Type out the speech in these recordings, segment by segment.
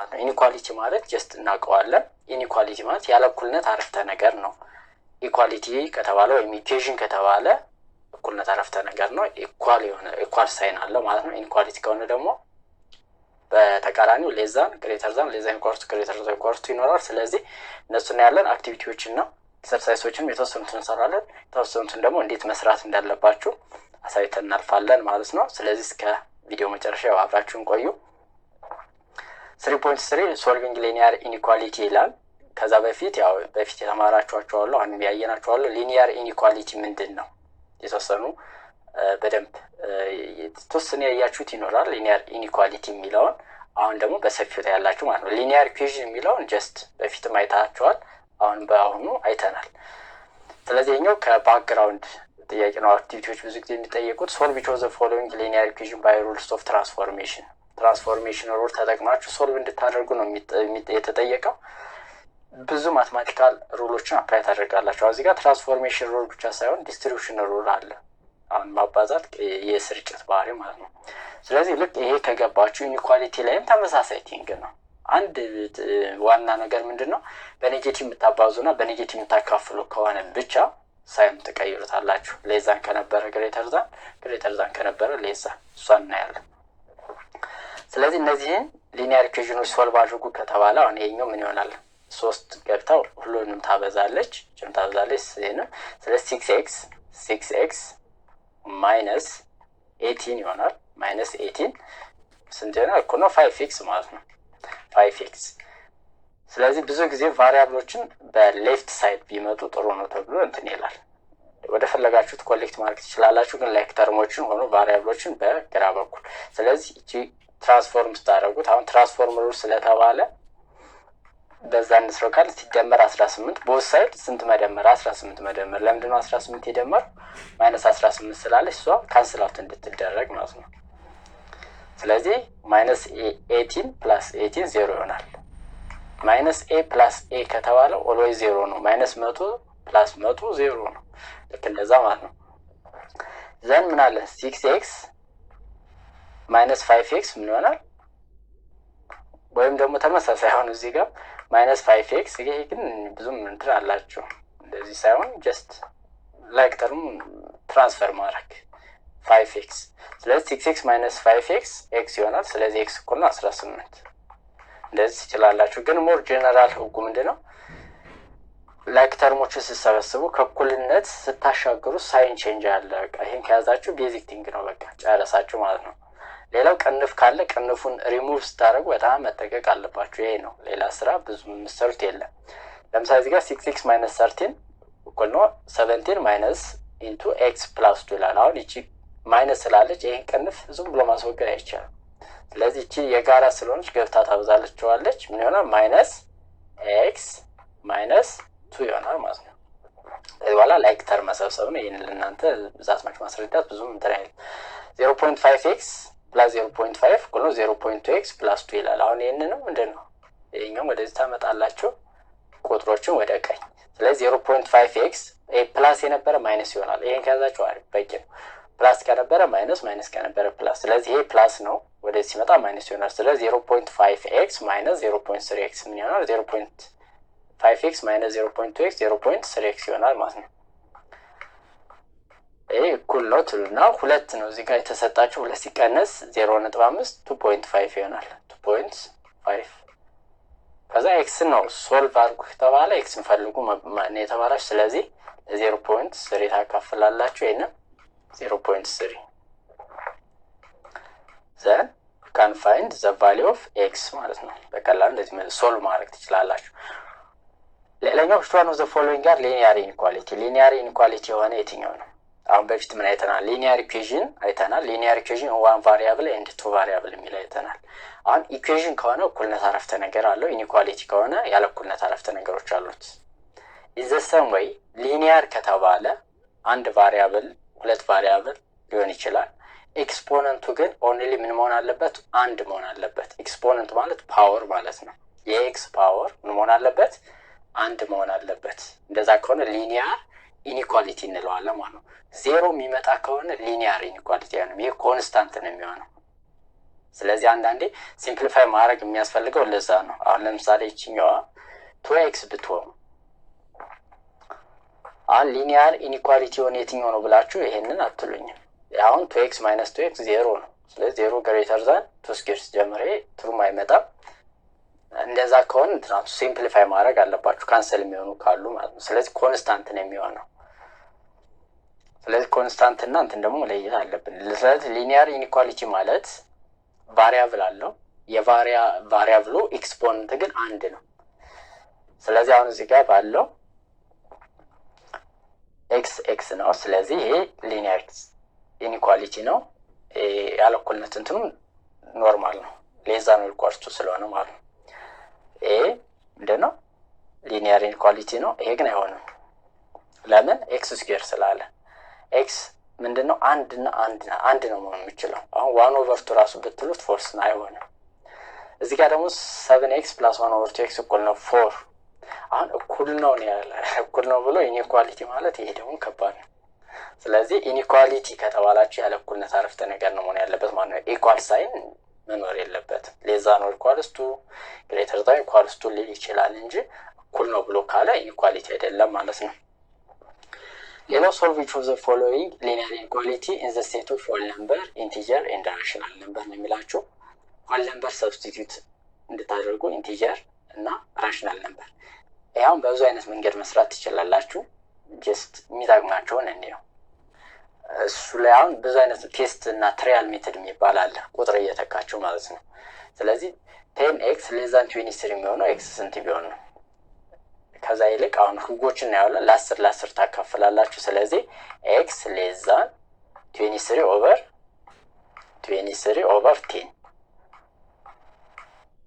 ማለት ነው። ኢኒኳሊቲ ማለት ጀስት እናውቀዋለን። ኢኒኳሊቲ ማለት ያለ እኩልነት አረፍተ ነገር ነው። ኢኳሊቲ ከተባለ ወይም ኢኩዌሽን ከተባለ እኩልነት አረፍተ ነገር ነው። ኢኳል የሆነ ኢኳል ሳይን አለው ማለት ነው። ኢኒኳሊቲ ከሆነ ደግሞ በተቃራኒው ሌዛን ግሬተር ዛን ሌዛን ኢኳል ቱ ግሬተር ዛን ኢኳል ቱ ይኖራል። ስለዚህ እነሱን ያለን አክቲቪቲዎችን ነው። ኤክሰርሳይሶችን የተወሰኑትን እንሰራለን። የተወሰኑትን ደግሞ እንዴት መስራት እንዳለባችሁ አሳይተን እናልፋለን ማለት ነው። ስለዚህ እስከ ቪዲዮ መጨረሻ አብራችሁን ቆዩ። 3.3 ሶልቪንግ ሊኒየር ኢኒኳሊቲ ይላል። ከዛ በፊት የተማራችኋቸው አሉ፣ አሁን ያየናቸው አሉ። ሊኒየር ኢኒኳሊቲ ምንድነው? የተወሰኑ በደንብ የተወሰነ ያያችሁት ይኖራል ሊኒየር ኢኒኳሊቲ የሚለውን። አሁን ደግሞ በሰፊው ታያላችሁ ማለት ነው። ሊኒየር ኢኩዌሽን የሚለውን ጀስት በፊትም አይታችኋል፣ አሁን በአሁኑ አይተናል። ስለዚህ ኛው ከባክግራውንድ ጥያቄ ነው። አክቲቪቲዎች ብዙ ጊዜ የሚጠየቁት ሶልቭ ኢች ኦፍ ዘ ፎሎዊንግ ሊኒየር ኢኩዌሽን ባይ ሩልስ ኦፍ ትራንስፎርሜሽን ሩል ተጠቅማችሁ ሶልቭ እንድታደርጉ ነው የተጠየቀው። ብዙ ማቴማቲካል ሩሎችን አፕላይ ታደርጋላችሁ። እዚህ ጋር ትራንስፎርሜሽን ሩል ብቻ ሳይሆን ዲስትሪቢዩሽን ሩል አለ። አሁን ማባዛት የስርጭት ባህሪ ማለት ነው። ስለዚህ ልክ ይሄ ከገባችሁ ኢኒኳሊቲ ላይም ተመሳሳይ ቲንግ ነው። አንድ ዋና ነገር ምንድነው? በኔጌቲቭ የምታባዙና በኔጌቲቭ የምታካፍሉ ከሆነ ብቻ ሳይን ተቀይሩታላችሁ። ሌዛን ከነበረ ግሬተር ዛን ከነበረ ሌዛ እሷን እናያለን። ስለዚህ እነዚህን ሊኒየር ኢኩዌሽኖች ሶልቭ አድርጉ ከተባለ አሁን ይሄኛው ምን ይሆናል? 3 ገብታው ሁሉንም ታበዛለች። ይሄንን ስለዚህ 6x ማይነስ 18 ይሆናል። ማይነስ 18 ስንት ይሆናል? እኮ ነው 5x ማለት ነው። 5x። ስለዚህ ብዙ ጊዜ ቫሪያብሎችን በሌፍት ሳይድ ቢመጡ ጥሩ ነው ተብሎ እንትን ይላል። ወደ ፈለጋችሁት ኮሌክት ማድረግ ትችላላችሁ፣ ግን ላይክ ተርሞችን ሆኖ ቫሪያብሎችን በግራ በኩል። ስለዚህ እቺ ትራንስፎርም ስታደርጉት አሁን ትራንስፎርም ሩል ስለተባለ በዛ እንስረው ካል ሲደመር 18 ቦት ሳይድ ስንት መደመር? 18 መደመር። ለምንድን ነው 18 የደመር? ማይነስ 18 ስላለች እሷ ካንስል አውት እንድትደረግ ማለት ነው። ስለዚህ ማይነስ 18 ፕላስ 18 0 ይሆናል። ማይነስ a ፕላስ a ከተባለ ኦልዌይዝ 0 ነው። ማይነስ 100 ፕላስ 100 0 ነው። ልክ እንደዛ ማለት ነው። ዘን ምን አለ? 6x ማይነስ 5x ምን ይሆናል? ወይም ደግሞ ተመሳሳይ አሁን እዚህ ጋር ማይነስ 5x። ይሄ ግን ብዙም እንትን አላችሁ እንደዚህ ሳይሆን ጀስት ላይክ ተርም ትራንስፈር ማድረግ 5x። ስለዚህ 6x ማይነስ 5x x ይሆናል። ስለዚህ x እኩል ነው 18። እንደዚህ ትችላላችሁ። ግን ሞር ጀነራል ህጉ ምንድነው? ላይክ ተርሞችን ሲሰበስቡ ከእኩልነት ስታሻገሩ ሳይን ቼንጅ አለ። በቃ ይሄን ከያዛችሁ ቤዚክ ቲንግ ነው፣ በቃ ጨረሳችሁ ማለት ነው። ሌላው ቅንፍ ካለ ቅንፉን ሪሙቭ ስታደርጉ በጣም መጠቀቅ አለባችሁ። ይሄ ነው፣ ሌላ ስራ ብዙ የምትሰሩት የለም። ለምሳሌ እዚህ ጋር 6x ማይነስ 13 እኩል ነው 17 ማይነስ ኢንቱ x ፕላስ 2 ይላል። አሁን እቺ ማይነስ ስላለች ይሄን ቅንፍ ዝም ብሎ ማስወገድ አይቻልም። ስለዚህ እቺ የጋራ ስለሆነች ገብታ ታብዛለችዋለች። ምን ይሆናል? ማይነስ x ማይነስ 2 ይሆናል ማለት ነው። ከዚህ በኋላ ላይክ ተርም መሰብሰብ ነው። ይሄን ለእናንተ ብዛት ማስረዳት ብዙም እንትን አይደለም። 0.5x ፕላስ 0.5 እኩል ነው 0.2x ፕላስ 2 ይላል። አሁን ይሄንንም ምንድነው ይሄኛው ወደዚህ ታመጣላችሁ ቁጥሮችን ወደ ቀኝ። ስለዚህ 0.5x ፕላስ የነበረ ማይነስ ይሆናል። ይሄን ከያዛችሁ አሪፍ በቂ ነው። ፕላስ ከነበረ ማይነስ፣ ማይነስ ከነበረ ፕላስ። ስለዚህ ይሄ ፕላስ ነው፣ ወደዚህ ሲመጣ ማይነስ ይሆናል። ስለዚህ 0.5x ማይነስ 0.3x ምን ይሆናል? 0.5x ማይነስ 0.2x 0.3x ይሆናል ማለት ነው። ይሄ እኩል ነው ትሉና 2 ነው እዚህ ጋር የተሰጣችሁ። 2 ሲቀነስ 0.5 2.5 ይሆናል። 2.5 ከዛ x ነው ሶልቭ አድርጉ ተባለ። x ፈልጉ ማን የተባላችሁ። ስለዚህ 0.3 ታካፍላላችሁ። ይሄንን 0.3 then you can find the value of x ማለት ነው። በቀላሉ እንደዚህ ሶልቭ ማድረግ ትችላላችሁ። ሌላኛው which one of the following ጋር ሊኒየር ኢንኢኳሊቲ የሆነ የትኛው ነው? አሁን በፊት ምን አይተናል? ሊኒየር ኢኩዌሽን አይተናል። ሊኒየር ኢኩዌሽን ዋን ቫሪያብል ኤንድ ቱ ቫሪያብል የሚል አይተናል። አሁን ኢኩዌሽን ከሆነ እኩልነት አረፍተ ነገር አለው። ኢንኢኳሊቲ ከሆነ ያለ እኩልነት አረፍተ ነገሮች አሉት። is the same way ሊኒየር ከተባለ አንድ ቫሪያብል ሁለት ቫሪያብል ሊሆን ይችላል። ኤክስፖነንቱ ግን ኦንሊ ምን መሆን አለበት? አንድ መሆን አለበት። ኤክስፖነንት ማለት ፓወር ማለት ነው። የኤክስ ፓወር ምን መሆን አለበት? አንድ መሆን አለበት። እንደዛ ከሆነ ሊኒየር ኢንኢኳሊቲ እንለዋለን ማለት ነው። ዜሮ የሚመጣ ከሆነ ሊኒየር ኢንኢኳሊቲ ነው። ይሄ ኮንስታንት ነው የሚሆነው። ስለዚህ አንዳንዴ ሲምፕሊፋይ ማድረግ የሚያስፈልገው ለዛ ነው። አሁን ለምሳሌ ይችኛዋ 2x ብትሆን አሁን ሊኒያር ኢኒኳሊቲ የሆነ የትኛው ነው ብላችሁ ይሄንን አትሉኝም። አሁን 2x - 2x 0 ነው። ስለዚህ 0 ግሬተር ዛን 2 ስኩዌር ሲጀምር ይሄ ትሩም አይመጣም። እንደዛ ከሆነ ትራንስ ሲምፕሊፋይ ማድረግ አለባችሁ ካንሰል የሚሆኑ ካሉ ማለት ነው። ስለዚህ ኮንስታንት ነው የሚሆነው። ስለዚህ ኮንስታንት እና እንትን ደግሞ መለየት አለብን። ስለዚህ ሊኒያር ኢኒኳሊቲ ማለት ቫሪያብል አለው። የቫሪያብሉ ኤክስፖነንት ግን አንድ ነው። ስለዚህ አሁን እዚህ ጋር ባለው ኤክስ ነው። ስለዚህ ይሄ ሊኒያር ኢኒኳሊቲ ነው። ያለ እኩልነት እንትኑ ኖርማል ነው። ሌዛ ነው ኢኳልስ ቱ ስለሆነ ማለት ነው። ይሄ ምንድነው? ሊኒያር ኢኒኳሊቲ ነው። ይሄ ግን አይሆንም። ለምን? ኤክስ ስኩዌር ስላለ ኤክስ ምንድነው? አንድ ነው መሆን የሚችለው። አሁን 1/2 ራሱ ብትሉት ፎልስ ነው፣ አይሆንም። እዚህ ጋር ደግሞ 7x + 1/2x እኩል ነው 4። አሁን እኩል ነው ያለ እኩል ነው ብሎ ኢኒኳሊቲ ማለት ይሄ ደግሞ ከባድ ነው። ስለዚህ ኢኒኳሊቲ ከተባላችሁ ያለ እኩልነት አረፍተ ነገር ነው መሆን ያለበት ማለት ነው። ኢኳል ሳይን መኖር የለበትም። ሌዛ ነው ኢኳልስ ቱ ግሬተር ዛን ኢኳልስ ቱ ሊል ይችላል እንጂ እኩል ነው ብሎ ካለ ኢኒኳሊቲ አይደለም ማለት ነው። ሌላው solve each of the following linear inequality in the set of whole number, integer and rational number ነው የሚላችሁ። whole number substitute እንድታደርጉ ኢንቲጀር እና ራሽናል ነምበር። ያው በብዙ አይነት መንገድ መስራት ትችላላችሁ። ጀስት የሚጠቅማቸውን እንየው። እሱ ላይ አሁን ብዙ አይነት ቴስት እና ትራያል ሜተድ የሚባል አለ፣ ቁጥር እየተካችሁ ማለት ነው። ስለዚህ 10x ሌዛን 23 የሚሆነው x ስንት ቢሆን ነው? ከዛ ይልቅ አሁን ህጎችን እናያለን። ለ10 ታካፍላላችሁ። ስለዚህ x ሌዛን 23/10።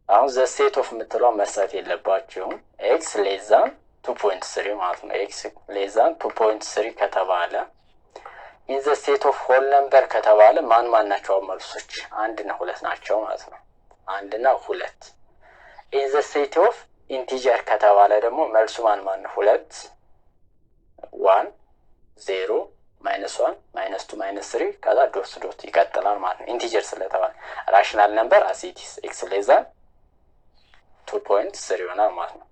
አሁን ዘ ሴት ኦፍ የምትለው መርሳት የለባችሁም። x ሌዛን 2.3 ማለት ነው። x ሌዛን 2.3 ከተባለ ኢን ዘ ሴት ኦፍ ሆል ነምበር ከተባለ ማን ናቸው መልሶች? 1 እና 2 ናቸው ማለት ነው። 1 እና 2። ኢን ዘ ሴት ኦፍ ኢንቲጀር ከተባለ ደግሞ መልሱ ማን ነው? 2 1 0 -1 -2 -3 ከዛ ዶት ይቀጥላል ማለት ነው። ኢንቲጀር ስለተባለ ራሽናል ነምበር አሲቲስ x ሌዛን 2.3 ይሆናል ማለት ነው።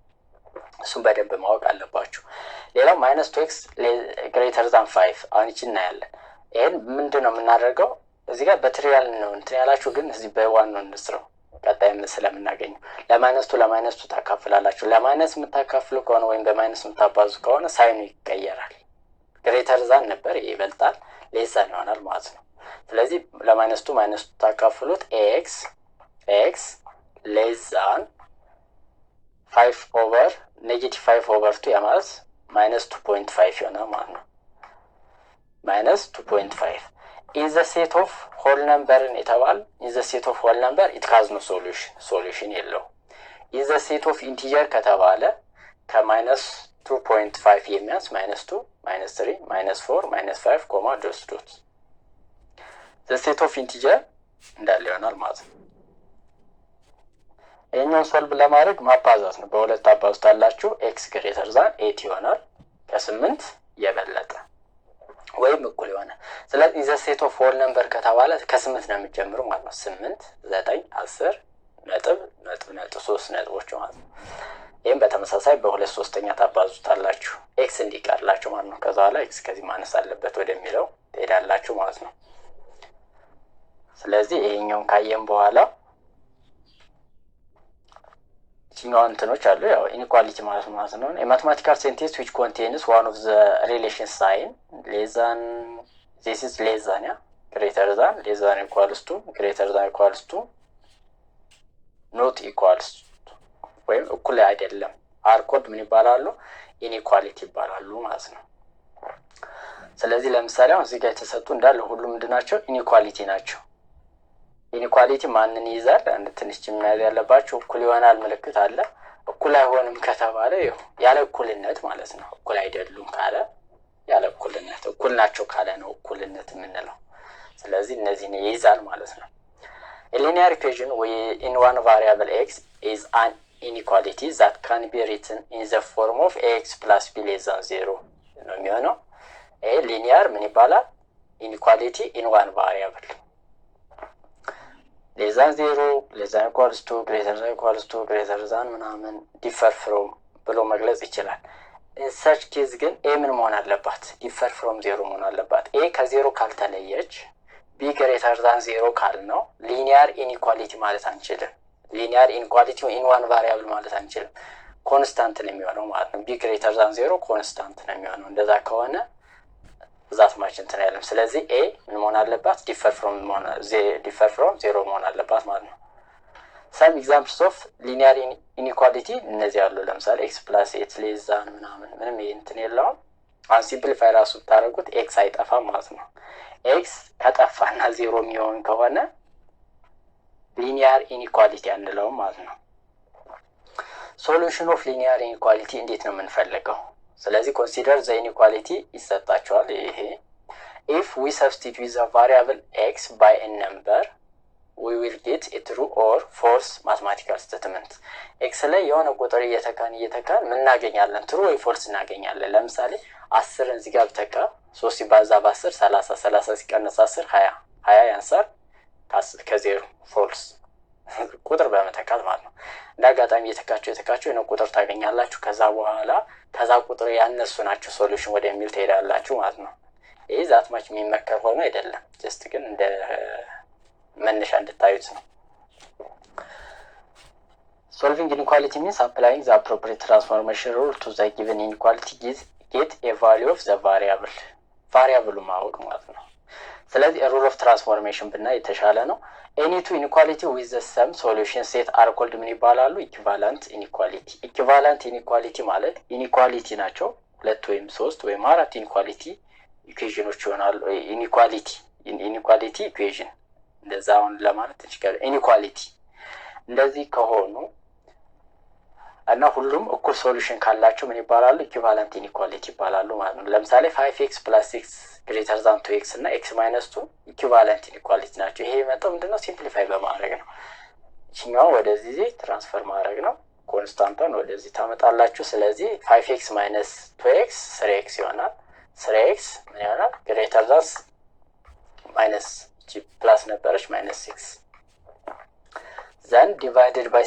እሱን በደንብ ማወቅ አለባችሁ። ሌላው -2x ግሬተር ዛን 5 አሁን እቺ እናያለን። ይሄን ምንድነው የምናደርገው? እዚህ ጋር በትሪያል ነው እንትን ያላችሁ፣ ግን እዚህ በዋን ነው እንስራው ቀጣይ ስለምናገኘው። ለማይነስቱ ታካፍላላችሁ። ለማይነስ የምታካፍሉ ከሆነ ወይም በማይነስ የምታባዙ ከሆነ ሳይኑ ይቀየራል። ግሬተር ዛን ነበር ይበልጣል፣ ሌዛን ይሆናል ማለት ነው። ስለዚህ ለማይነስቱ ታካፍሉት x ሌዛን 5/-5/2 ያ ማለት -2.5 ይሆናል ማለት ነው። -2.5 in the set of whole number የተባል in the set of whole number it has no solution የለው። in the set of integer ከተባለ ከ-2.5 የሚያንስ -2 -3 -4 -5 ኮማ ዶት the set of integer እንዳለ ይሆናል ማለት ነው። ይሄኛውን ሶልቭ ለማድረግ ማባዛት ነው። በሁለት አባዙታላችሁ x ግሬተር ዛን 8 ይሆናል፣ ከ8 የበለጠ ወይም እኩል ይሆናል። ስለዚህ ዘ ሴት ኦፍ ሆል ነምበር ከተባለ ከ8 ነው የሚጀምሩ ማለት ነው። 8 9 10 ነጥብ 3 ነጥቦች ማለት ነው። ይሄን በተመሳሳይ በ2/3 ታባዙታላችሁ x እንዲቀርላችሁ ማለት ነው። ከዛ በኋላ x ከዚህ ማነስ አለበት ወደሚለው ትሄዳላችሁ ማለት ነው። ስለዚህ ይሄኛውን ካየን በኋላ ቺኛው እንትኖች አሉ። ያው ኢኒኳሊቲ ማለት ነው። a mathematical sentence which contains one of the relation sign less than this is less than greater than less than equals to greater than equals to not equals to ወይም እኩል አይደለም አር ኮድ ምን ይባላሉ? ኢኒኳሊቲ ይባላሉ ማለት ነው። ስለዚህ ለምሳሌ አሁን እዚህ ጋር የተሰጡ እንዳለ ሁሉ ምንድናቸው? ኢኒኳሊቲ ናቸው። ኢኒኳሊቲ ማንን ይዛል? አንድ ትንሽ ጭምናል ያለባችሁ እኩል ይሆናል ምልክት አለ። እኩል አይሆንም ከተባለ ያለ እኩልነት ማለት ነው። እኩል አይደሉም ካለ ያለ እኩልነት፣ እኩል ናቸው ካለ ነው እኩልነት የምንለው። ስለዚህ እነዚህን ይይዛል ማለት ነው። A linear equation in one variable x is an inequality that can be written in the form of ax plus b less than 0 ነው የሚሆነው። ይሄ ሊኒያር ምን ይባላል? ኢኒኳሊቲ in one variable ሌዛን 0 ሌዛን ኢኳልስ ቱ ግሬተር ዛን ኢኳልስ ቱ ግሬተር ዛን ምናምን ዲፈር ፍሮም ብሎ መግለጽ ይችላል። ኢንሰርች ኬዝ ግን ኤ ምን መሆን አለባት? ዲፈር ፍሮም 0 መሆን አለባት። ኤ ከ0 ካልተለየች ቢ ግሬተር ዛን 0 ካልነው ሊኒያር ኢንኢኳሊቲ ማለት አንችልም። ሊኒያር ኢንኢኳሊቲ ኢን ዋን ቫሪያብል ማለት አንችልም። ኮንስታንት ነው የሚሆነው ማለት ነው። ቢ ግሬተር ዛን 0 ኮንስታንት ነው የሚሆነው። እንደዛ ከሆነ ዛት ማች እንትን አይደለም። ስለዚህ ኤ ምን መሆን አለባት? ዲፈር ፍሮም 0 መሆን አለባት ማለት ነው። ሰም ኤግዛምፕልስ ኦፍ ሊኒያር ኢንኢኳሊቲ እነዚህ አሉ። ለምሳሌ ኤክስ ፕላስ ኤት ሌስ ዛን ምናምን ምንም ይሄ እንትን የለውም። አሁን ሲምፕሊፋይ ራሱ ብታደርጉት ኤክስ አይጠፋም ማለት ነው። ኤክስ ከጠፋና 0 የሚሆን ከሆነ ሊኒያር ኢንኢኳሊቲ አንለውም ማለት ነው። ሶሉሽን ኦፍ ሊኒያር ኢንኢኳሊቲ እንዴት ነው የምንፈልገው? ስለዚህ ኮንሲደር ዘ ኢንኢኳሊቲ ይሰጣቸዋል። ይሄ ኢፍ ዊ ሰብስቲቱት ዘ ቫሪያብል ኤክስ ባይ ኤ ነምበር we will get a true or false mathematical statement። ኤክስ ላይ የሆነ ቁጥር እየተካን ምን እናገኛለን? ትሩ ወይ ፎልስ እናገኛለን። ለምሳሌ 10ን እዚህ ጋር ብተካ 3 ሲባዛ በ10 30 30 ሲቀነስ 10 20 20 ያንሳል ከ0 ፎልስ ቁጥር በመተካት ማለት ነው። እንዳጋጣሚ እየተካችሁ ነው ቁጥር ታገኛላችሁ። ከዛ በኋላ ከዛ ቁጥር ያነሱ ናቸው ሶሉሽን ወደሚል ትሄዳላችሁ ማለት ነው። ይሄ ዛት ማች የሚመከር ሆኖ አይደለም፣ ጀስት ግን እንደ መነሻ እንድታዩት ነው። ሶልቪንግ ኢንኢኳሊቲ ሚንስ አፕላይንግ ዘ አፕሮፕሪየት ትራንስፎርሜሽን ሩል ቱ ዘ ጊቨን ኢንኢኳሊቲ ጌት ኤ ቫልዩ ኦፍ ዘ ቫሪያብሉ ማወቅ ማለት ነው። ስለዚህ ሩል ኦፍ ትራንስፎርሜሽን ብናይ የተሻለ ነው። ኤኒ ቱ ኢንኢኳሊቲ ዊዝ ዘ ሰም ሶሉሽን ሴት አር ኮልድ ምን ይባላሉ? ኢኩቫለንት ኢንኢኳሊቲ። ኢኩቫለንት ኢንኢኳሊቲ ማለት ኢንኢኳሊቲ ናቸው። 2 ወይም 3 ወይም 4 ኢንኢኳሊቲ ኢኩዌሽኖች ይሆናሉ። ኢንኢኳሊቲ ኢኩዌሽን እንደዛ አሁን ለማለት እንችላለን። ኢንኢኳሊቲ እንደዚህ ከሆኑ እና ሁሉም እኩል ሶሉሽን ካላቸው ምን ይባላሉ? ኢኩቫለንት ኢንኢኳሊቲ ይባላሉ ማለት ነው። ለምሳሌ 5x + 6 ግሬተር ዛን 2x እና x - 2 ኢኩቫለንት ኢንኢኳሊቲ ናቸው። ይሄ የመጣው ምንድነው? ሲምፕሊፋይ በማድረግ ነው። እኛው ወደዚህ ትራንስፈር ማድረግ ነው። ኮንስታንቷን ወደዚህ ታመጣላችሁ። ስለዚህ 5x - 2x 3x ይሆናል። 3x ምን ይሆናል? ግሬተር ዛን ማይነስ ፕላስ ነበረች -6 ዘን ዲቫይድድ ባይ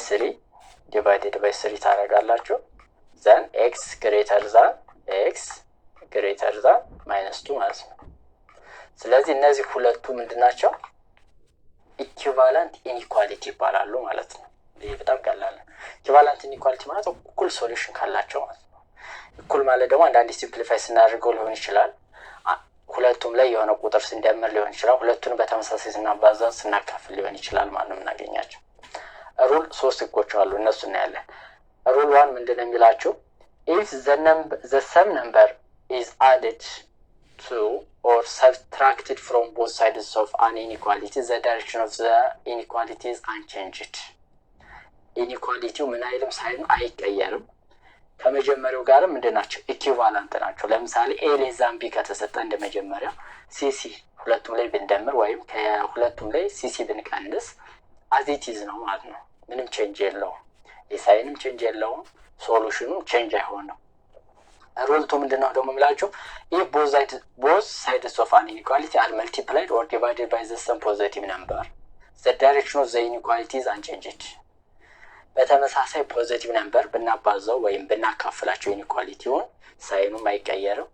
3 ታደርጋላችሁ። ዘን x ግሬተር ዛን -2 ማለት ነው። ስለዚህ እነዚህ ሁለቱ ምንድናቸው? ኢኩቫለንት ኢንኢኳሊቲ ይባላሉ ማለት ነው። ይሄ በጣም ቀላል ነው። ኢኩቫለንት ኢንኢኳሊቲ ማለት እኩል ሶሉሽን ካላቸው ማለት ነው። እኩል ማለት ደግሞ አንዳንዴ ሲምፕሊፋይ ስናደርገው ሊሆን ይችላል። ሁለቱም ላይ የሆነ ቁጥር ስንደምር ሊሆን ይችላል። ሁለቱን በተመሳሳይ ስናባዛ ስናካፍል ሊሆን ይችላል ማለት ነው የምናገኛቸው። ሩል 3 ህጎች አሉ፣ እነሱ እናያለን። ሩል 1 ምንድነው የሚላችሁ? if the sum number is added to or subtracted from both sides of an inequality the direction of the inequality is unchanged። ኢንኢኳሊቲው ምን አይልም ሳይኑ አይቀየርም። ከመጀመሪያው ጋር ምንድናቸው? ኢኩቫለንት ናቸው። ለምሳሌ ኤ ሌስ ዛን ቢ ከተሰጠ እንደመጀመሪያ ሲሲ ሁለቱም ላይ ብንደምር ወይም ከሁለቱም ላይ ሲሲ ብንቀንስ አዚቲዝ ነው ማለት ነው። ምንም ቼንጅ የለውም። ዲሳይንም ቼንጅ የለውም። ሶሉሽኑ ቼንጅ አይሆንም። ሩል 2 ምንድነው ደግሞ የምላችሁ? if both sides of an inequality are multiplied or divided by the same positive number the direction of the inequality is unchanged። በተመሳሳይ ፖዚቲቭ ነምበር ብናባዛው ወይም ብናካፍላቸው ኢንኢኳሊቲውን ሳይኑም አይቀየርም።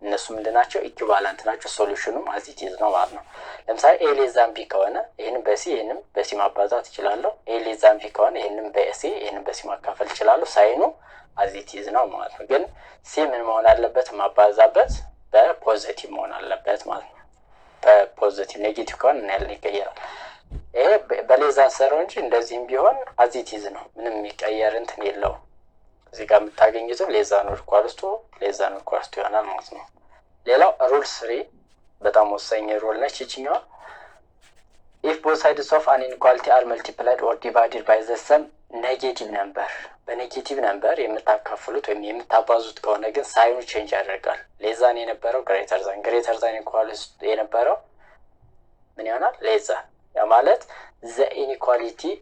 እነሱ ምንድናቸው? ኢኩቫለንት ናቸው። ሶሉሽኑም አዚቲዝ ነው ማለት ነው። ለምሳሌ ኤ ሌስ ዛን ቢ ከሆነ ይሄንን በሲ ማባዛት እችላለሁ። ኤ ሌስ ዛን ቢ ከሆነ ይሄንን በሲ ማካፈል እችላለሁ። ሳይኑ አዚቲዝ ነው ማለት ነው። ግን ሲ ምን መሆን አለበት? ማባዛበት በፖዚቲቭ መሆን አለበት ማለት ነው። በፖዚቲቭ ኔጌቲቭ ከሆነ ይቀየራል። ይሄ በሌስ ዛን ሰራው እንጂ እንደዚህም ቢሆን አዚቲዝ ነው። ምንም የሚቀየር እንትን የለውም። እዚህ ጋር የምታገኙትም ሌስ ዛን ኢኳልስ ቱ ይሆናል ማለት ነው። ሌላው ሩል 3 በጣም ወሳኝ ሩል ነች ይችኛው። if both sides of an inequality are multiplied or divided by the same negative number በኔጌቲቭ ነምበር የምታካፍሉት ወይም የምታባዙት ከሆነ ግን ሳይኑ ቼንጅ ያደርጋል። ሌስ ዛን የነበረው ግሬተር ዛን ኢኳልስ የነበረው ምን ይሆናል? ሌስ ዛን። ያ ማለት the inequality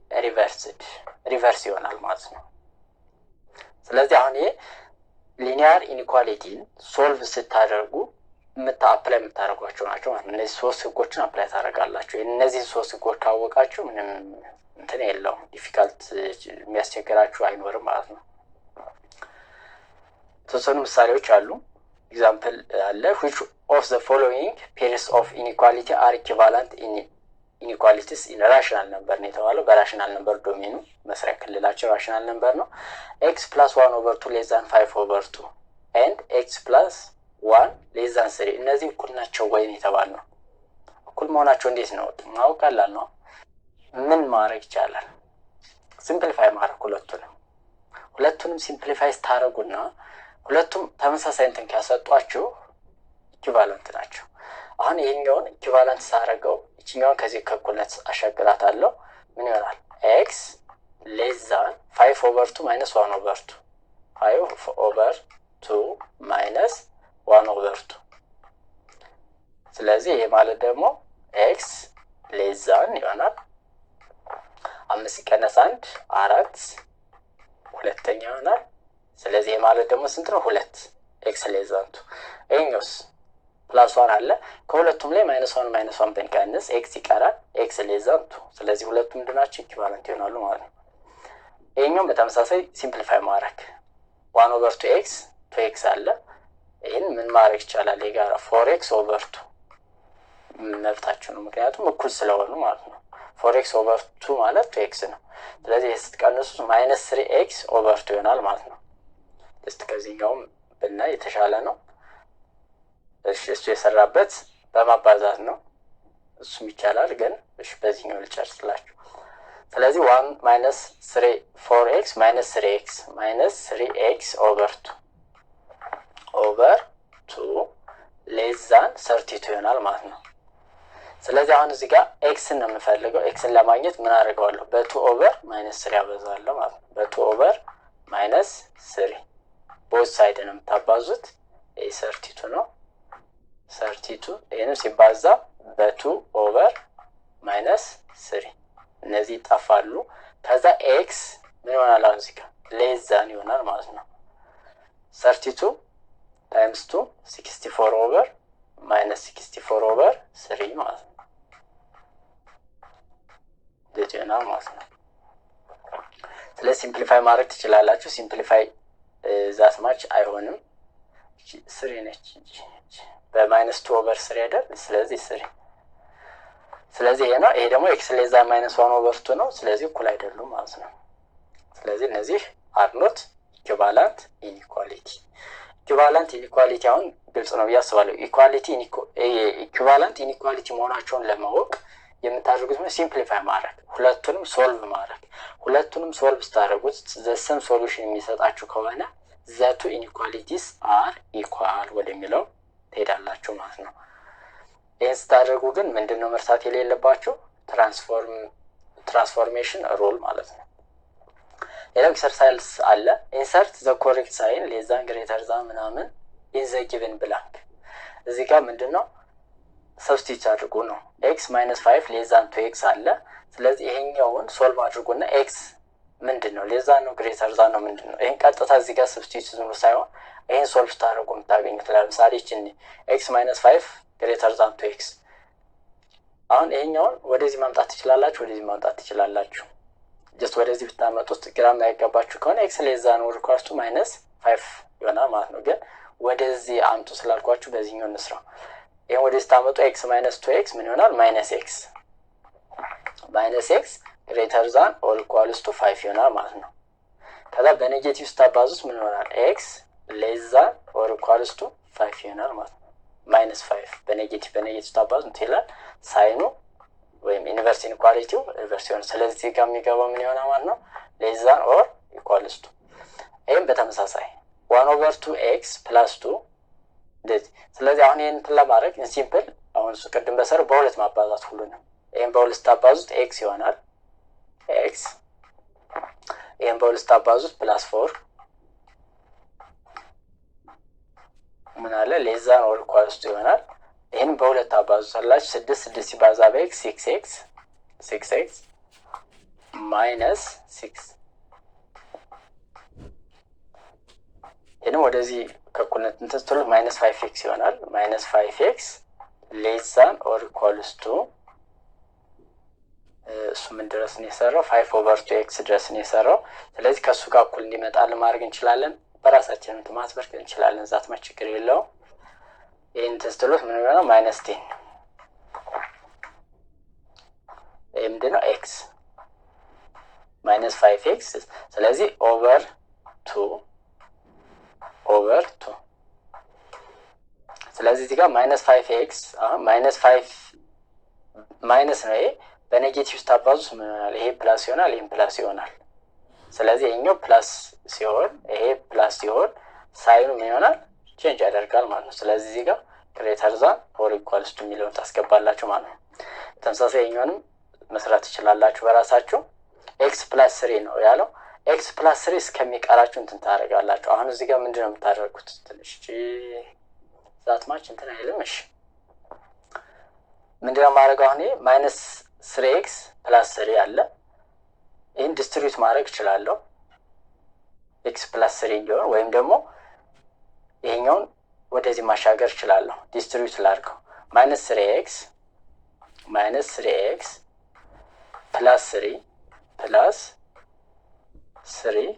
ሪቨርስ ይሆናል ማለት ነው። ስለዚህ አሁን ይሄ ሊኒያር ኢንኢኳሊቲን ሶልቭ ስታደርጉ አፕላይ የምታደርጓቸው ናቸው ማለት ነው። እነዚህ 3 ህጎችን አፕላይ ታደርጋላችሁ። እነዚህን 3 ህጎች ካወቃችሁ ምንም እንትን የለውም፣ ዲፊካልት የሚያስቸግራችሁ አይኖርም ማለት ነው። የተወሰኑ ምሳሌዎች አሉ። ኤግዛምፕል አለ። which of the following pairs of inequality are equivalent inequalities in rational number ነው የተባለው። በራሽናል ነምበር ዶሜኑ መስሪያ ክልላቸው ራሽናል ነምበር ነው። x plus 1 over 2 less than 5 over 2 and x plus 1 less than 3 እነዚህ እኩል ናቸው ወይ ነው የተባለው። እኩል መሆናቸው እንዴት ነው ማወቅ ቀላል ነው። ምን ማድረግ ይቻላል? ሲምፕሊፋይ ማድረግ ሁለቱንም ሲምፕሊፋይ ስታደርጉና ሁለቱም ተመሳሳይ እንትን ካሰጧችሁ ኢኩቫለንት ናቸው። አሁን ይሄኛውን ኢኩቫለንት ሳደርገው እቺኛውን ከዚህ ከኩልነት አሻግራታለሁ። ምን ይሆናል? x less than 5 over 2 minus 1 over 2 5 over 2 minus 1 over 2 ስለዚህ ይሄ ማለት ደግሞ x less than ይሆናል 5 ሲቀነስ 1 4 ሁለተኛ ይሆናል። ስለዚህ ይሄ ማለት ደግሞ ስንት ነው? 2 x less than 2 ይሄኛውስ ፕላስ 1 አለ። ከሁለቱም ላይ -1 ብንቀንስ x ይቀራል። x less than 2 ስለዚህ ሁለቱም ምንድናቸው? ኢኩቫለንት ይሆናሉ ማለት ነው። ይሄኛው በተመሳሳይ ሲምፕሊፋይ ማድረግ 1 over 2x 2x አለ። ይሄን ምን ማድረግ ይቻላል? የጋራ 4x over 2 መብታችሁ ነው፣ ምክንያቱም እኩል ስለሆኑ ማለት ነው። 4x over 2 ማለት 2x ነው። ስለዚህ ስትቀንሱት -3x over 2 ይሆናል ማለት ነው። እስቲ ከዚህኛውም ብናይ የተሻለ ነው። እሺ እሱ የሰራበት በማባዛት ነው፣ እሱም ይቻላል። ግን እሺ በዚህኛው ልጨርስላችሁ። ስለዚህ 1 -3 4x -3x over 2 less than 32 ይሆናል ማለት ነው። ስለዚህ አሁን እዚህ ጋር ኤክስን ነው የምፈልገው። ኤክስን ለማግኘት ምን አደርገዋለሁ? በ2 ኦቨር -3 ያበዛለሁ ማለት ነው። በ2 ኦቨር -3 ቦዝ ሳይድ ነው የምታባዙት። ይሄ 32 ነው 32። ይሄንም ሲባዛ በ2 ኦቨር -3 እነዚህ ይጣፋሉ። ከዛ ኤክስ ምን ይሆናል? አሁን እዚህ ጋር ሌስ ዛን ይሆናል ማለት ነው። 32 ታይምስ 2 64 ኦቨር -64 ኦቨር 3 ማለት ነው። ይሆናል ማለት ነው። ስለዚህ ሲምፕሊፋይ ማድረግ ትችላላችሁ። ሲምፕሊፋይ ዛት ማች አይሆንም። 3 ነች በ-2 ኦቨር 3 አይደል? ስለዚህ 3 ስለዚህ ይሄ ነው። ይሄ ደግሞ ኤክስ ሌዛ -1 ኦቨር 2 ነው። ስለዚህ እኩል አይደሉም ማለት ነው። ስለዚህ እነዚህ አር ኖት ኢኩቫለንት ኢንኢኳሊቲ። ኢኩቫለንት ኢንኢኳሊቲ አሁን ግልጽ ነው ብዬ አስባለሁ። ኢኩቫለንት ኢንኢኳሊቲ መሆናቸውን ለማወቅ የምታደርጉት ሲምፕሊፋይ ማድረግ፣ ሁለቱንም ሶልቭ ማድረግ። ሁለቱንም ሶልቭ ስታደርጉት ዘሰም ሶሉሽን የሚሰጣችሁ ከሆነ ዘቱ ኢንኢኳሊቲስ አር ኢኳል ወደሚለው ትሄዳላችሁ ማለት ነው። ይህን ስታደርጉ ግን ምንድነው መርሳት የሌለባችሁ? ትራንስፎርሜሽን ሩል ማለት ነው። ሌላው ኤክሰርሳይዝ አለ። ኢንሰርት ዘ ኮሬክት ሳይን ሌስ ዛን ግሬተር ዛን ምናምን ኢን ዘ ጊቨን ብላንክ። እዚህ ጋር ምንድነው ሰብስቲት አድርጉ ነው። x -5 ሌስ ዛን 2x አለ። ስለዚህ ይሄኛውን ሶልቭ አድርጉና x ምንድነው ሌስ ዛን ነው ግሬተር ዛን ነው ምንድነው? ይሄን ቀጥታ እዚህ ጋር ሰብስቲት ዝም ሳይሆን ይሄን ሶልቭ ታደርጉ የምታገኙት ለምሳሌ እቺን x -5 ግሬተር ዛን 2x። አሁን ይሄኛውን ወደዚህ ማምጣት ትችላላችሁ፣ ወደዚህ ማምጣት ትችላላችሁ። ጀስት ወደዚህ ብታመጡት ግራም ያይገባችሁ ከሆነ x ሌስ ዛን ኦር ኢኳልስ ቱ -5 ይሆናል ማለት ነው። ግን ወደዚህ አምጡ ስላልኳችሁ በዚህኛው እንስራው። ይሄን ወደዚህ ታመጡ x -2x ምን ይሆናል? -x ግሬተር ዛን ኦር ኢኳልስ ቱ 5 ይሆናል ማለት ነው። ከዛ በኔጌቲቭ ስታባዙት ምን ይሆናል? x ሌስ ዛን ኦር ኢኳልስ ቱ 5 ይሆናል ማለት ነው። -5 በኔጌቲቭ ታባዙት ይላል። ሳይኑ ወይም ኢንቨርስ ኢንኢኳሊቲው ሪቨርስ ይሆናል። ስለዚህ እዚህ ጋር የሚገባው ምን ይሆናል ማለት ነው? ሌስ ዛን ኦር ኢኳልስ ቱ። ይሄን በተመሳሳይ 1 ኦቨር 2x + 2 እንደዚህ። ስለዚህ አሁን ይሄን ለማድረግ ሲምፕል አሁን ቅድም በሰራው በሁለት ማባዛት ሁሉ ነው። ይሄን በሁለት ታባዙት x ይሆናል x። ይሄን በሁለት ታባዙት +4 ምን አለ ሌስ ዛን ኦር ኢኳልስ ቱ ይሆናል። ይሄን በሁለት ታባዙታላችሁ 6 ሲባዛ በx 6x -6 ይሄን ወደዚህ ከእኩልነት እንትን ስትሉ ማይነስ 5x ይሆናል። ማይነስ 5x ሌስ ዛን ኦር ኢኳልስ ቱ እሱ ምን ድረስ ነው የሰራው? 5/2x ድረስ ነው የሰራው። ስለዚህ ከእሱ ጋር እኩል እንዲመጣልን ማድረግ እንችላለን። በራሳችን እንትን ማስበርከት እንችላለን። ዛት ችግር የለውም። ይህን ትስትሉት ምን ይሆናል? ማይነስ 10 ይህ ምንድን ነው? ኤክስ ማይነስ 5x ስለዚህ ኦቨር 2 ስለዚህ እዚህ ጋር ማይነስ 5x ማይነስ 5 ማይነስ ነው። ይሄ በኔጌቲቭ ስታባዙት ምን ይሆናል? ይሄ ፕላስ ይሆናል፣ ይሄም ፕላስ ይሆናል። ስለዚህ ይሄኛው ፕላስ ሲሆን ይሄ ፕላስ ሲሆን ሳይኑ ምን ይሆናል? ቼንጅ ያደርጋል ማለት ነው። ስለዚህ እዚህ ጋር ግሬተር ዛን ኦር ኢኳልስ ቱ የሚለውን ታስገባላችሁ ማለት ነው። ተመሳሳይ ይሄኛውንም መስራት ትችላላችሁ በራሳችሁ። ኤክስ ፕላስ 3 ነው ያለው። ኤክስ ፕላስ 3 እስከሚቀራችሁ እንትን ታደርጋላችሁ። አሁን እዚህ ጋር ምንድነው የምታደርጉት? ትንሽ ዛት ማች እንትን አይልም። እሺ ምንድነው ማድረገው? አሁን ማይነስ 3x ፕላስ 3 አለ። ይህን ዲስትሪቢዩት ማድረግ እችላለሁ ኤክስ ፕላስ 3 እንዲሆን፣ ወይም ደግሞ ይሄኛውን ወደዚህ ማሻገር እችላለሁ። ዲስትሪቢዩት ላድርገው። ማይነስ 3x ፕላስ 3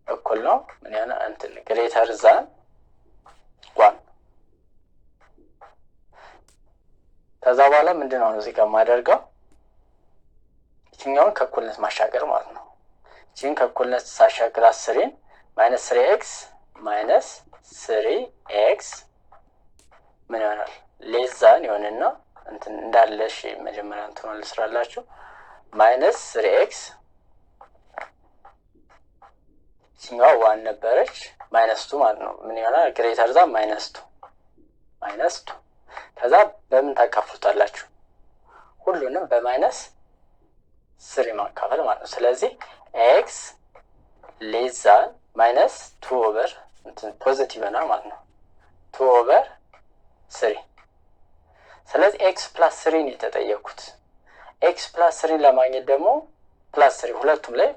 እኩል ነው ምን ያህል እንትን ግሬተር ዛን 1። ከዛ በኋላ ምንድነው እዚህ ጋር ማደርገው? ይህኛውን ከእኩልነት ማሻገር ማለት ነው። ይህን ከእኩልነት ሳሻገር 10 ማይነስ 3x ማይነስ 3x ምን ይሆናል? ሌስ ዛን ይሆንና እንትን እንዳለሽ መጀመሪያ እንትን ልስራላችሁ። ማይነስ 3x ሲኛው 1 ነበረች ማይነስ 2 ማለት ነው። ምን ይሆናል? ግሬተር ዛን ማይነስ 2 ከዛ በምን ታካፍሉታላችሁ? ሁሉንም በማይነስ 3 ማካፈል ማለት ነው። ስለዚህ x ሌስ ዛን ማይነስ 2 ኦቨር እንትን ፖዚቲቭ ነው ማለት ነው 2/3 ስለዚህ ኤክስ ፕላስ 3 ነው የተጠየኩት። ኤክስ ፕላስ 3 ለማግኘት ደግሞ ፕላስ 3 ሁለቱም ላይ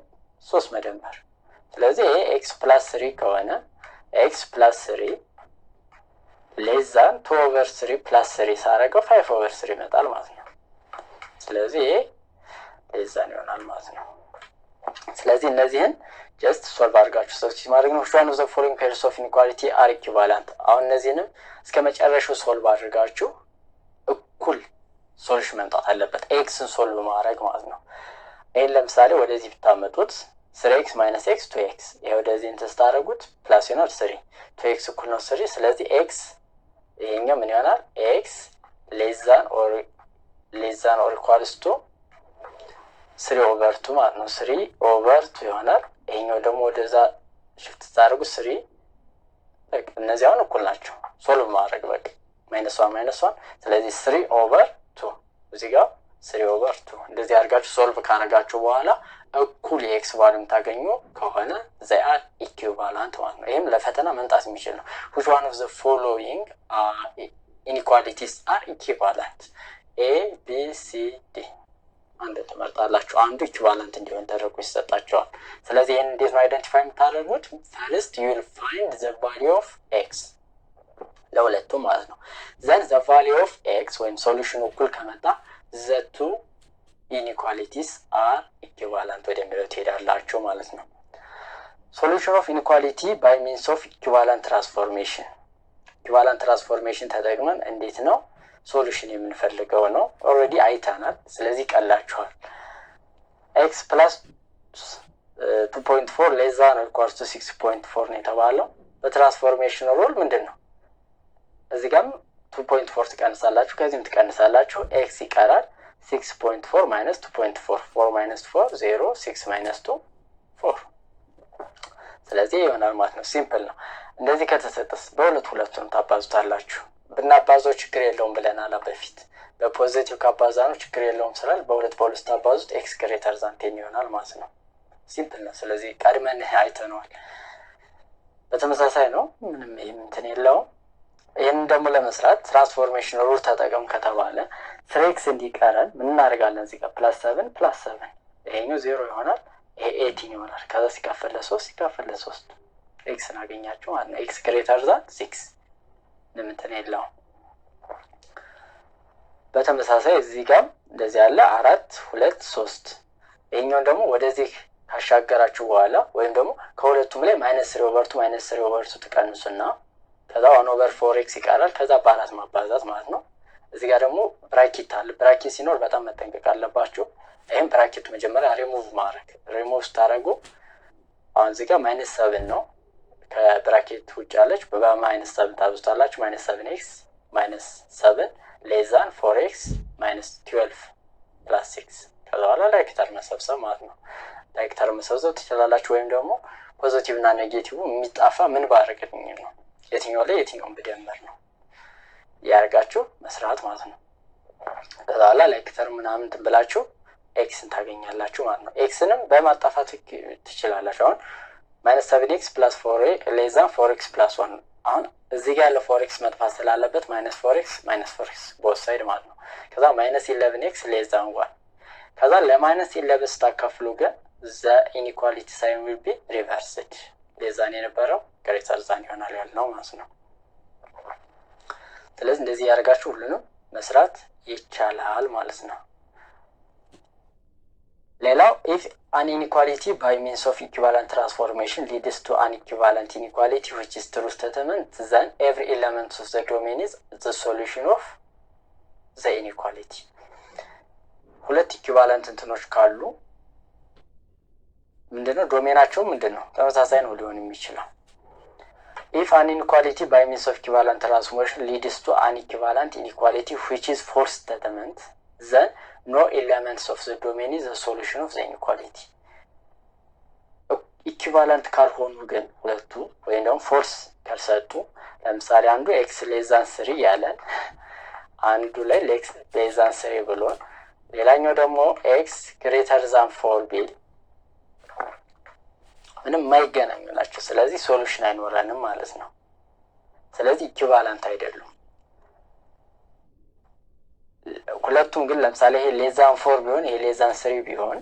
3 መደመር። ስለዚህ ይሄ ኤክስ ፕላስ 3 ከሆነ ኤክስ ፕላስ 3 ሌስ ዛን 2/3 ፕላስ 3 ሳረገው 5/3 ይመጣል ማለት ነው። ስለዚህ ይሄ ሌስ ዛን ይሆናል ማለት ነው። ስለዚህ እነዚህን ጀስት ሶልቭ አድርጋችሁ ሰብስቲት ማድረግ ነው። ሹዋን ዘ ፎሎዊንግ ፔርስ ኦፍ ኢንኢኳሊቲ አር ኢኩቫለንት። አሁን እነዚህንም እስከ መጨረሻው ሶልቭ አድርጋችሁ እኩል ሶሉሽን መምጣት አለበት። ኤክስን ሶልቭ ማድረግ ማለት ነው። ይሄን ለምሳሌ ወደዚህ ብታመጡት 3x ማይነስ x 2x ይሄ ወደዚህ እንትን ስታደርጉት ፕላስ ይሆናል 3 2x እኩል ነው 3 ስለዚህ x ይሄኛው ምን ይሆናል? x ሌስ ዛን ኦር ኢኳልስ ቱ 3/2 ማለት ነው። 3/2 ይሆናል። ይሄኛው ደግሞ ወደዛ ሽፍት ታደርጉ 3 በቃ እነዚህ አሁን እኩል ናቸው። ሶልቭ ማድረግ በቃ -1 ስለዚህ 3/2 እዚህ ጋር 3/2 እንደዚህ አድርጋችሁ ሶልቭ ካደረጋችሁ በኋላ እኩል የኤክስ ቫልዩ የምታገኙ ከሆነ they are equivalent ማለት ነው። ይሄም ለፈተና መምጣት የሚችል ነው። which one of the following inequalities are equivalent? a b c d አንድ ተመርጣላችሁ። አንዱ ኢኩቫለንት እንዲሆን ተደርጎ ይሰጣቸዋል። ስለዚህ ይሄን እንዴት ነው አይደንቲፋይ የምታደርጉት? first you will find the value of x ለሁለቱም ማለት ነው። then the value of x ወይም ሶሉሽኑ እኩል ከመጣ the two inequalities are equivalent ወደሚለው ትሄዳላችሁ ማለት ነው። solution of inequality by means of equivalent transformation ተጠቅመን እንዴት ነው ሶሉሽን የምንፈልገው ነው። ኦሬዲ አይተናል። ስለዚህ ቀላችኋል። x plus 2.4 less than or equal to 6.4 ነው የተባለው። በትራንስፎርሜሽን ሩል ምንድነው? እዚህ ጋርም 2.4 ትቀንሳላችሁ፣ ከዚህም ትቀንሳላችሁ፣ x ይቀራል 6.4 minus 2.4 4 minus 4 0 6 minus 2 4 ስለዚህ ይሆናል ማለት ነው። ሲምፕል ነው። እንደዚህ ከተሰጠስ በሁለቱም ታባዙታላችሁ። ብናባዛው ችግር የለውም ብለናል በፊት። በፖዚቲቭ ካባዛ ነው ችግር የለውም ስላል በሁለት ታባዙት x ግሬተር ዛን 10 ይሆናል ማለት ነው። ሲምፕል ነው። ስለዚህ ቀድመን አይተነዋል። በተመሳሳይ ነው። ምንም እንትን የለውም። ይሄን ደግሞ ለመስራት ትራንስፎርሜሽን ሩል ተጠቀም ከተባለ 3x እንዲቀረን ምን እናደርጋለን? እዚህ ጋር +7 ይሄኛው 0 ይሆናል። ይሄ 18 ይሆናል። ከዛ ሲካፈል ለ3 ሲካፈል ለ3 ኤክስን አገኛችሁ ማለት ነው። ኤክስ ግሬተር ዛን 6 ለምንትን የለው። በተመሳሳይ እዚህ ጋር እንደዚህ ያለ 4 2 3 ይሄኛው ደግሞ ወደዚህ ካሻገራችሁ በኋላ ወይም ደግሞ ከሁለቱም ላይ -3/2 ትቀንሱና ከዛ 1/4x ይቀራል። ከዛ በ4 ማባዛት ማለት ነው። እዚህ ጋር ደግሞ ብራኬት አለ። ብራኬት ሲኖር በጣም መጠንቀቅ አለባችሁ። ይሄን ብራኬቱ መጀመሪያ ሪሙቭ ስታደርጉ አሁን እዚህ ጋር -7 ነው። ከብራኬት ውጭ ያለች በ-7 ታብዙታላችሁ። -7x -7 ሌዛን 4x -12 + 6 ከዛ በኋላ ላይክተር መሰብሰብ ማለት ነው። ላይክተር መሰብሰብ ትችላላችሁ። ወይም ደግሞ ፖዚቲቭ እና ኔጌቲቭ የሚጣፋ ምን ባረግልኝ ነው የትኛው ላይ የትኛውን ብደምር ነው ያርጋችሁ መስራት ማለት ነው። ከዛ በኋላ ላይክተር ምናምን ትብላችሁ ኤክስን ታገኛላችሁ ማለት ነው። ኤክስንም በማጣፋት ትችላላችሁ። አሁን -7x + 4 ሌዛን 4x + 1 አሁን እዚህ ጋር ያለው 4x መጥፋት ስላለበት -4x ቦት ሳይድ ማለት ነው። ከዛ -11x ሌዛን 1 ከዛ ለ-11 ስታካፍሉ ግን ዘ ኢኒኳሊቲ ሳይን ዊል ቢ ሪቨርስድ ሌዛን የነበረው ግሬተር ዛን ይሆናል ያልነው ማለት ነው። ስለዚህ እንደዚህ ያደርጋችሁ ሁሉንም መስራት ይቻላል ማለት ነው። ሌላው if an inequality by means of equivalent transformation leads to an equivalent inequality which is true statement, then every element of the domain is the solution of the inequality. ሁለት ኢኩቫለንት እንትኖች ካሉ ምንድነው ዶሜናቸው ምንድነው ተመሳሳይ ነው ሊሆን የሚችለው። if an inequality by means of equivalent transformation leads to an equivalent inequality which is forced statement, then no elements of the domain is the solution of the inequality. ኢኩቫለንት ካልሆኑ ግን ሁለቱ ወይም ደግሞ ፎርስ ካልሰጡ ለምሳሌ አንዱ x ሌዛን 3 ያለን አንዱ ላይ x ሌዛን 3 ብሎን ሌላኛው ደግሞ x ግሬተር ዛን 4 ቢል ምንም ማይገናኙ ናቸው። ስለዚህ ሶሉሽን አይኖረንም ማለት ነው። ስለዚህ ኢኩቫለንት አይደሉም። ሁለቱም ግን ለምሳሌ ይሄ ሌዛን 4 ቢሆን ይሄ ሌዛን 3 ቢሆን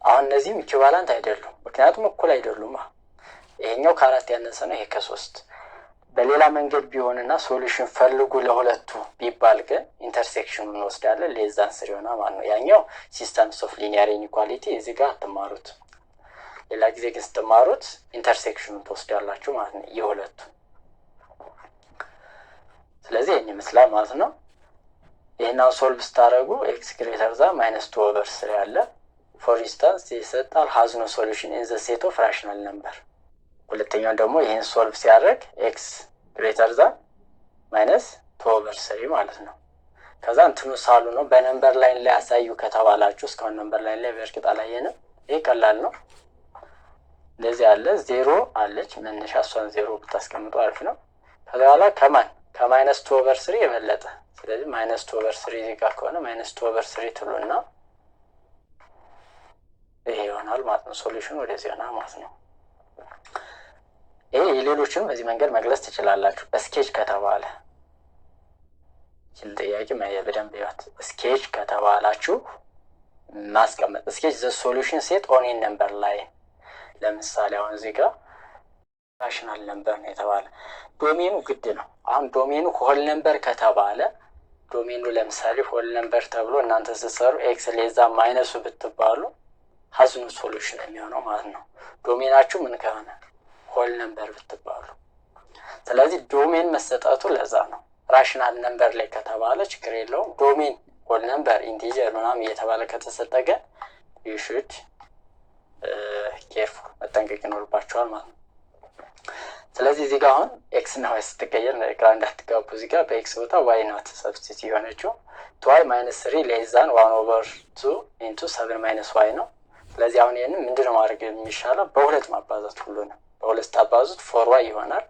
አሁን እነዚህም ኢኩቫለንት አይደሉም፣ ምክንያቱም እኩል አይደሉም። ይሄኛው ከ4 ያነሰ ነው፣ ይሄ ከ3። በሌላ መንገድ ቢሆንና ሶሉሽን ፈልጉ ለሁለቱ ቢባል ግን ኢንተርሴክሽኑን እንወስዳለን ሌዛን 3 ይሆናል ማለት ነው። ያኛው ሲስተምስ ኦፍ ሊኒየር ኢኒኳሊቲ እዚህ ጋር አትማሩት። ሌላ ጊዜ ግን ስትማሩት ኢንተርሴክሽኑን ትወስዳላችሁ ማለት ነው የሁለቱ። ስለዚህ ይሄን ይመስላል ማለት ነው። ይሄናው ሶልቭ ስታደርጉ x ግሬተር ዛን -2/3 ያለ ፎር ኢንስታንስ ይሰጣል has no solution in the set of rational number። ሁለተኛው ደግሞ ይሄን ሶልቭ ሲያደርግ x ግሬተር ዛን -2/3 ማለት ነው። ከዛ እንትኑ ሳሉ ነው በነምበር ላይን ላይ ያሳዩ ከተባላችሁ እስካሁን ነምበር ላይን ላይ በእርግጥ አላየንም። ይሄ ቀላል ነው። እንደዚህ አለ 0 አለች መነሻ እሷን 0 ብታስቀምጡ አሪፍ ነው። ከዛ በኋላ ከ-2/3 የበለጠ ስለዚህ -2/3 እዚህ ጋር ከሆነ -2/3 ትሉና ይሄ ይሆናል ማለት ነው። ሶሉሽኑ ወደዚህ ይሆናል ማለት ነው። ይሄ የሌሎችን በዚህ መንገድ መግለጽ ትችላላችሁ። ስኬች ከተባለ ይህን ጥያቄ በደንብ ይዋት። ስኬች ከተባላችሁ ማስቀመጥ ስኬች ዘ ሶሉሽን ሴት ኦን ኤ ነምበር ላይ ለምሳሌ አሁን እዚህ ጋር ራሽናል ነምበር ነው የተባለ ዶሜኑ ግድ ነው። አሁን ዶሜኑ ሆል ነምበር ከተባለ ዶሜኑ ለምሳሌ ሆል ነምበር ተብሎ እናንተ ስትሰሩ ኤክስ ሌዛ ማይነሱ ብትባሉ ሀዝኑ ሶሉሽን የሚሆነው ማለት ነው። ዶሜናችሁ ምን ከሆነ ሆል ነምበር ብትባሉ። ስለዚህ ዶሜን መሰጠቱ ለዛ ነው። ራሽናል ነምበር ላይ ከተባለ ችግር የለውም። ዶሜን ሆል ነምበር ኢንቲጀር ምናምን እየተባለ ከተሰጠገ you should ኬርፉል መጠንቀቅ ይኖርባቸዋል ማለት ነው። ስለዚህ እዚህ ጋር አሁን ኤክስ እና ዋይ ስትቀየር ግራ እንዳትጋቡ እዚህ ጋር በኤክስ ቦታ ዋይ ናት ሰብስቲት የሆነችው ቷይ -3 ሌዛን 1/2 ኢንቱ 7 - y ነው። ስለዚህ አሁን ይሄንን ምንድነው ማድረግ የሚሻለው በሁለት ማባዛት ሁሉንም በሁለት ታባዙት 4y ይሆናል።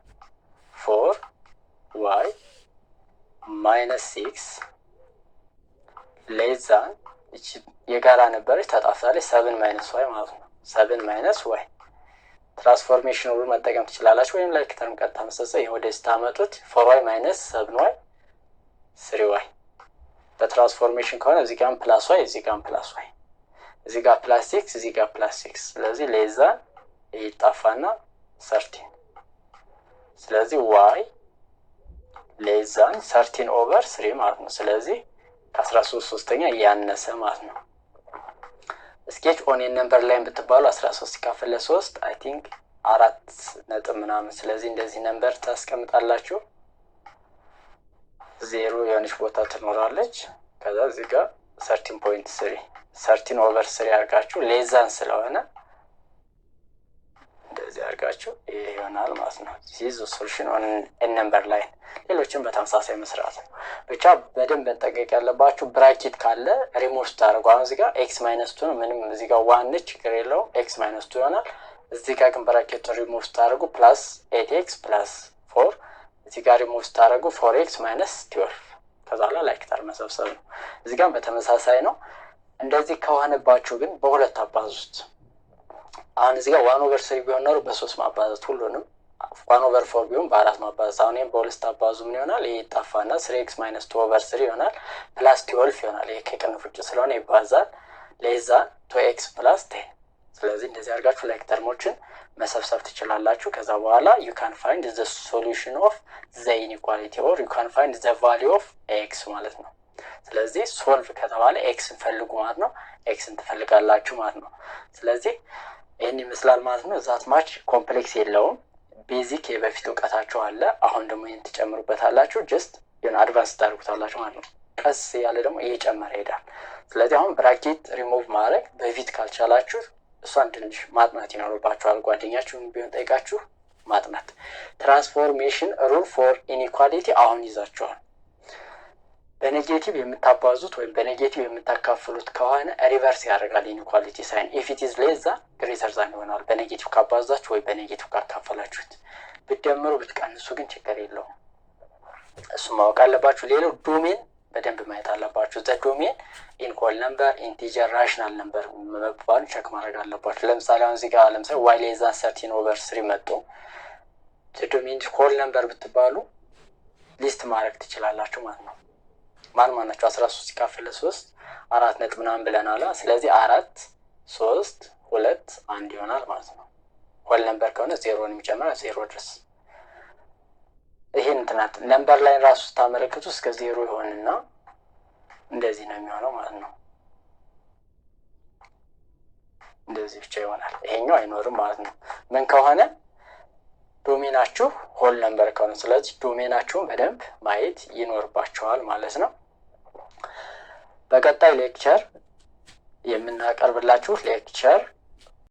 4y -6 ሌዛን እቺ የጋራ ነበረች ታጣፋለች 7 - y ማለት ነው። 7 - y ትራንስፎርሜሽን ሩል መጠቀም ትችላላችሁ ወይም ላይክ ተርም ቀጥታ መስጠት ይሄ ወደ ስታመጡት 4y - 7y 3y በትራንስፎርሜሽን ከሆነ እዚህ ጋር ፕላስ y እዚህ ጋር ፕላስ y እዚህ ጋር +6 እዚህ ጋር +6 ስለዚህ ሌዛን ይጣፋና 13 ስለዚህ ዋይ ሌዛን 13/3 ማለት ነው። ስለዚህ ከ13/3 እያነሰ ማለት ነው። ስኬች ኦን ኤ ነምበር ላይን ብትባሉ 13 ሲካፈል ለ3 አይ ቲንክ 4 ነጥብ ምናምን። ስለዚህ እንደዚህ ነምበር ታስቀምጣላችሁ። 0 የሆነች ቦታ ትኖራለች። ከዛ እዚህ ጋር 13.3 13/3 ያርጋችሁ ሌዛን ስለሆነ እንደዚህ አርጋችሁ ይሄ ይሆናል ማለት ነው። ዚስ ሶሉሽን ኦን ኤ ነምበር ላይን። ሌሎችን በተመሳሳይ መስራት ነው። ብቻ በደንብ መጠንቀቅ ያለባችሁ ብራኬት ካለ ሪሙቭ ታደርጉ። አሁን እዚህ ጋር x-2 ነው ምንም እዚህ ጋር 1 ነች ችግር የለውም x-2 ይሆናል። እዚህ ጋር ግን ብራኬት ሪሙቭ ታደርጉ ፕላስ 8x ፕላስ 4 እዚህ ጋር ሪሙቭ ታደርጉ 4x ማይነስ 12 ከዛ ላይ ላይክታር መሰብሰብ ነው። እዚህ ጋር በተመሳሳይ ነው። እንደዚህ ከሆነባችሁ ግን በሁለት አባዙት። አሁን እዚህ ጋር 1/3 ቢሆን ነው በ3 ማባዛት ሁሉንም 1/4 ቢሆን በ4 ማባዛት። አሁን ይሄን በሁለት አባዙ ምን ይሆናል? ይሄ ይጣፋና 3x - 2/3 ይሆናል ፕላስ 12 ይሆናል። ይሄ ከቅንፍ ውጭ ስለሆነ ይባዛል ለዛ 2x + 10። ስለዚህ እንደዚህ አድርጋችሁ ላይክ ተርሞችን መሰብሰብ ትችላላችሁ። ከዛ በኋላ you can find the solution of the inequality or you can find the value of x ማለት ነው። ስለዚህ ሶልቭ ከተባለ x እንፈልጉ ማለት ነው። x እንትፈልጋላችሁ ማለት ነው። ስለዚህ ይሄን ይመስላል ማለት ነው። ዛት ማች ኮምፕሌክስ የለውም። ቤዚክ የበፊት እውቀታችሁ አለ። አሁን ደግሞ ይሄን ትጨምሩበታላችሁ። ጀስት የሆነ አድቫንስ ታደርጉታላችሁ ማለት ነው። ቀስ ያለ ደግሞ እየጨመረ ይሄዳል። ስለዚህ አሁን ብራኬት ሪሙቭ ማድረግ በፊት ካልቻላችሁ እሷን ትንሽ ማጥናት ይኖርባችኋል። ጓደኛችሁን ቢሆን ጠይቃችሁ ማጥናት። ትራንስፎርሜሽን ሩል ፎር ኢኒኳሊቲ አሁን ይዛችኋል። በኔጌቲቭ የምታባዙት ወይም በኔጌቲቭ የምታካፍሉት ከሆነ ሪቨርስ ያደርጋል ኢኒኳሊቲ ሳይን። ኢፍ ኢት ኢዝ ሌስ ዛን ግሬተር ዛን ይሆናል። በኔጌቲቭ ካባዛችሁ ወይ በኔጌቲቭ ካካፈላችሁት። ብትደምሩ ብትቀንሱ ግን ችግር የለውም። እሱ ማወቅ አለባችሁ። ሌላው ዶሜን በደንብ ማየት አለባችሁ። ዘ ዶሜን ኢን ሆል ነምበር፣ ኢንቲጀር፣ ራሽናል ነምበር መባሉን ቸክ ማድረግ አለባችሁ። ለምሳሌ አሁን እዚህ ጋር ለምሳሌ ዋይ ሌስ ዛን 13/3 መጥቶ ዘ ዶሜን ሆል ነምበር ብትባሉ ሊስት ማድረግ ትችላላችሁ ማለት ነው። ማን ናቸው? 13 ሲካፈል 3 4 ነጥብ ምናምን ብለናል። ስለዚህ 4 3 2 1 ይሆናል ማለት ነው። ሆል ነምበር ከሆነ 0 ነው የሚጨምረው 0 ድረስ። ይሄን እንትናት ነምበር ላይ ራሱ ታመለክቱ እስከ 0 ይሆንና እንደዚህ ነው የሚሆነው ማለት ነው። እንደዚህ ብቻ ይሆናል። ይሄኛው አይኖርም ማለት ነው። ምን ከሆነ ዶሜናችሁ ሆል ነምበር ከሆነ። ስለዚህ ዶሜናችሁን በደንብ ማየት ይኖርባችኋል ማለት ነው። በቀጣይ ሌክቸር የምናቀርብላችሁ ሌክቸር